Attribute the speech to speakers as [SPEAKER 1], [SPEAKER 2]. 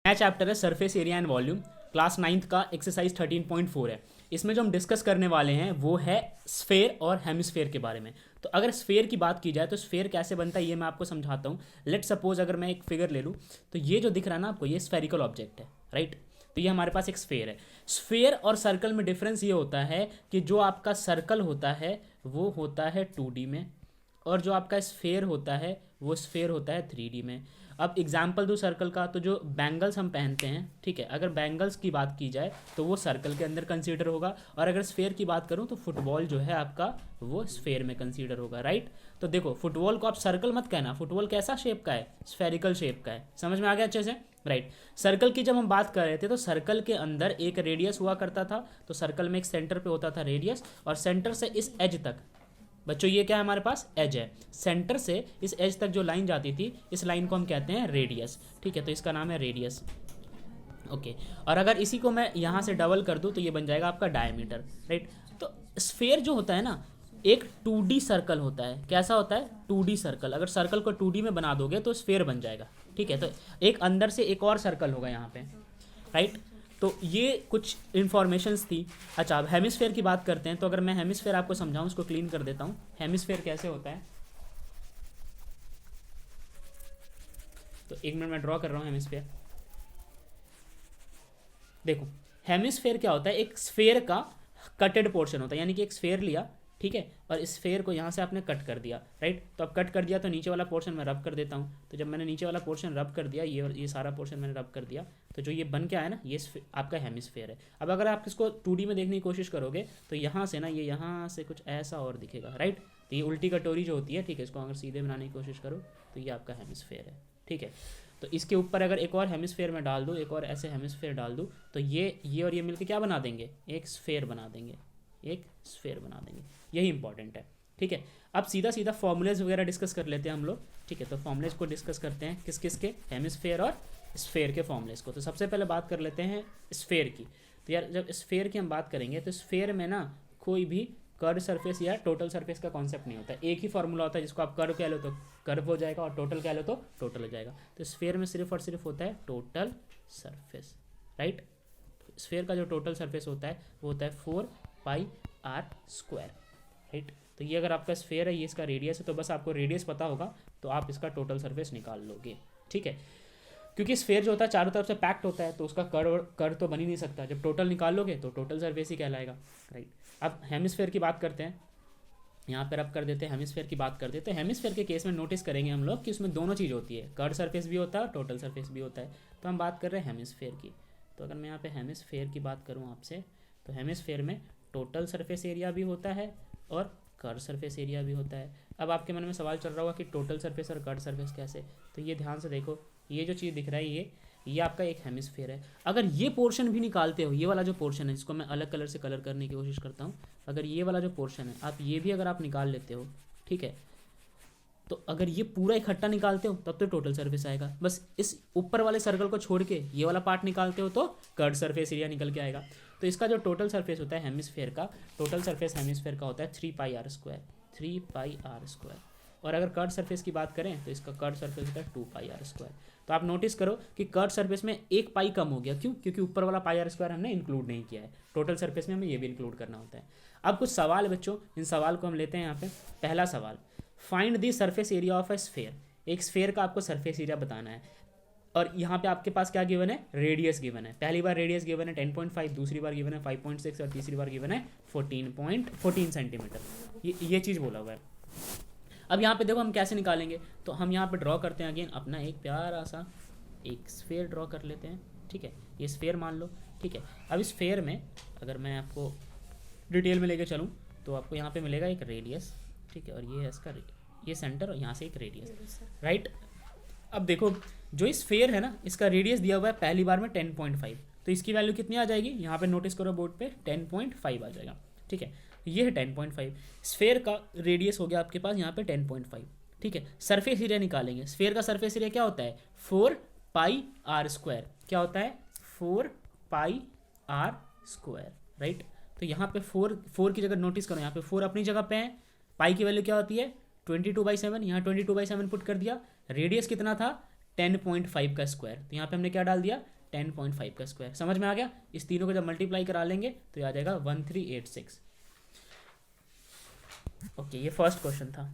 [SPEAKER 1] नया चैप्टर है surface area and volume, class 9th का एक्सरसाइज 13.4 है। इसमें जो हम डिस्कस करने वाले हैं वो है स्फेयर और हेमिस्फेयर के बारे में। तो अगर स्फेयर की बात की जाए तो स्फेयर कैसे बनता है ये मैं आपको समझाता हूँ। लेट सपोज अगर मैं एक फिगर ले लूँ तो ये जो दिख रहा है ना आपको, ये स्फेरिकल ऑब्जेक्ट है, राइट। तो ये हमारे पास एक स्फेयर है। स्फेयर और सर्कल में डिफरेंस ये होता है कि जो आपका सर्कल होता है वो होता है 2D में, और जो आपका स्फेयर होता है वो स्फेयर होता है 3D में। अब एग्जाम्पल दूँ सर्कल का, तो जो बैंगल्स हम पहनते हैं, ठीक है, अगर बैंगल्स की बात की जाए तो वो सर्कल के अंदर कंसीडर होगा, और अगर स्फेयर की बात करूँ तो फुटबॉल जो है आपका वो स्फेयर में कंसीडर होगा, राइट। तो देखो फुटबॉल को आप सर्कल मत कहना, फुटबॉल कैसा शेप का है, स्फेरिकल शेप का है। समझ में आ गया अच्छे से, राइट। सर्कल की जब हम बात कर रहे थे तो सर्कल के अंदर एक रेडियस हुआ करता था, तो सर्कल में एक सेंटर पे होता था रेडियस, और सेंटर से इस एज तक, बच्चों ये क्या है हमारे पास, एज है। सेंटर से इस एज तक जो लाइन जाती थी, इस लाइन को हम कहते हैं रेडियस, ठीक है। तो इसका नाम है रेडियस, ओके। और अगर इसी को मैं यहाँ से डबल कर दूँ तो ये बन जाएगा आपका डायमीटर, राइट। तो स्फेयर जो होता है ना, एक 2D सर्कल होता है। कैसा होता है, 2D सर्कल। अगर सर्कल को 2D में बना दोगे तो स्फेयर बन जाएगा, ठीक है। तो एक अंदर से एक और सर्कल होगा यहाँ पे, राइट। तो ये कुछ इन्फॉर्मेशंस थी। अच्छा, अब हेमिस्फेयर की बात करते हैं। तो अगर मैं हेमिस्फेयर आपको समझाऊं, उसको क्लीन कर देता हूँ। हेमिस्फेयर कैसे होता है, तो एक मिनट में ड्रॉ कर रहा हूँ हेमिस्फेयर। देखो हेमिस्फेयर क्या होता है, एक स्फेयर का कटेड पोर्शन होता है, यानी कि एक स्फेयर लिया, ठीक है, और इस स्फेयर को यहाँ से आपने कट कर दिया, राइट। तो अब कट कर दिया तो नीचे वाला पोर्शन मैं रब कर देता हूँ। तो जब मैंने नीचे वाला पोर्शन रब कर दिया, ये सारा पोर्शन मैंने रब कर दिया, तो जो ये बन के आया ना, ये आपका हेमिस्फेयर है। अब अगर आप इसको 2D में देखने की कोशिश करोगे तो यहाँ से ना, ये यहाँ से कुछ ऐसा और दिखेगा, राइट। तो ये उल्टी कटोरी जो होती है, ठीक है, इसको अगर सीधे बनाने की कोशिश करो तो ये आपका हेमिस्फेयर है, ठीक है। तो इसके ऊपर अगर एक और हेमिस्फेयर में डाल दूँ, एक और ऐसे हेमिस्फेयर डाल दूँ, तो ये और ये मिलकर क्या बना देंगे, एक स्फेयर बना देंगे, एक स्फेयर बना देंगे। यही इंपॉर्टेंट है, ठीक है। अब सीधा सीधा फॉर्मूलेज वगैरह डिस्कस कर लेते हैं हम लोग, ठीक है। तो फॉर्मूलेज को डिस्कस करते हैं, किस किस के, हेमिस्फेयर और स्फेयर के फॉर्मूलेज को। तो सबसे पहले बात कर लेते हैं स्फेयर की। तो यार जब स्फेयर की हम बात करेंगे तो स्फेयर में ना कोई भी कर्व सरफेस या टोटल सरफेस का कॉन्सेप्ट नहीं होता है। एक ही फॉर्मूला होता है, जिसको आप कर्व कह लो तो कर्व हो जाएगा, और टोटल कह लो तो टोटल हो जाएगा। तो स्फेयर में सिर्फ और सिर्फ होता है टोटल सरफेस, राइट। स्फेयर का जो टोटल सरफेस होता है वो होता है 4πr², राइट। तो ये अगर आपका स्फेयर है, ये इसका रेडियस है, तो बस आपको रेडियस पता होगा तो आप इसका टोटल सरफेस निकाल लोगे, ठीक है। क्योंकि स्फेयर जो होता है चारों तरफ से पैक्ड होता है, तो उसका कर्व तो बन ही नहीं सकता। जब टोटल निकाल लोगे तो टोटल सरफेस ही कहलाएगा, राइट। अब हेमिस्फेयर की बात करते हैं, यहाँ पर अब कर देते हैं हेमिस्फेयर की बात करते हैं। तो हेमिस्फेयर के केस में नोटिस करेंगे हम लोग कि उसमें दोनों चीज़ होती है, कर्व सरफेस भी होता है, टोटल सरफेस भी होता है। तो हम बात कर रहे हैं हेमिस्फेयर की। तो अगर मैं यहाँ पे हेमिस्फेयर की बात करूँ आपसे, तो हेमिस्फेयर में टोटल सरफेस एरिया भी होता है और कर्व सरफेस एरिया भी होता है। अब आपके मन में सवाल चल रहा होगा कि टोटल सरफेस और कर्व सरफेस कैसे, तो ये ध्यान से देखो, ये जो चीज़ दिख रहा है ये आपका एक हेमिस्फेयर है। अगर ये पोर्शन भी निकालते हो, ये वाला जो पोर्शन है, जिसको मैं अलग कलर से कलर करने की कोशिश करता हूँ, अगर ये वाला जो पोर्शन है आप ये भी अगर आप निकाल लेते हो, ठीक है, तो अगर ये पूरा इकट्ठा निकालते हो तब तो टोटल सरफेस आएगा। बस इस ऊपर वाले सर्कल को छोड़ के ये वाला पार्ट निकालते हो तो कर्व सरफेस एरिया निकल के आएगा। तो इसका जो टोटल सरफेस होता है हेमिस्फेयर का, टोटल सरफेस हेमिस्फेयर का होता है 3πr², 3πr²। और अगर कर्व सरफेस की बात करें तो इसका कर्व सरफेस होता है 2πr²। तो आप नोटिस करो कि कर्व सरफेस में एक पाई कम हो गया, क्यों, क्योंकि ऊपर वाला πr² हमने इंक्लूड नहीं किया है। टोटल सरफेस में हमें ये भी इंक्लूड करना होता है। अब कुछ सवाल है बच्चों, इन सवाल को हम लेते हैं यहाँ पे। पहला सवाल, find the surface area of a sphere. एक स्फेयर का आपको सरफेस एरिया बताना है, और यहाँ पे आपके पास क्या गिवन है, रेडियस गिवन है। पहली बार रेडियस गिवन है 10.5, दूसरी बार गिवन है 5.6, और तीसरी बार गिवन है 14 सेंटीमीटर। ये चीज़ बोला हुआ है। अब यहाँ पे देखो हम कैसे निकालेंगे, तो हम यहाँ पे ड्रॉ करते हैं अगेन अपना एक प्यारा सा एक स्फेयर ड्रॉ कर लेते हैं, ठीक है। ये स्फेयर मान लो, ठीक है। अब इस स्फेयर में अगर मैं आपको डिटेल में लेके चलूँ तो आपको यहाँ पे मिलेगा एक रेडियस, ठीक है, और ये है इसका ये सेंटर, और यहाँ से एक रेडियस, राइट। अब देखो जो इस स्फेयर है ना, इसका रेडियस दिया हुआ है पहली बार में 10.5, तो इसकी वैल्यू कितनी आ जाएगी, यहाँ पे नोटिस करो बोर्ड पे 10.5 आ जाएगा, ठीक है। ये है 10.5, स्फेयर का रेडियस हो गया आपके पास यहाँ पे 10.5, ठीक है। सरफेस एरिया निकालेंगे। स्फेयर का सरफेस एरिया क्या होता है, 4πr²। क्या होता है, 4πr², राइट। तो यहाँ पे 4 की जगह नोटिस करो, यहाँ पे 4 अपनी जगह पे है, पाई की वैल्यू क्या होती है 22/7, यहाँ 22/7 पुट कर दिया। रेडियस कितना था 10.5 का स्क्वायर, तो यहाँ पे हमने क्या डाल दिया 10.5 का स्क्वायर। समझ में आ गया? इस तीनों को जब मल्टीप्लाई करा लेंगे तो ये आ जाएगा 1386। ओके, ये फर्स्ट क्वेश्चन था।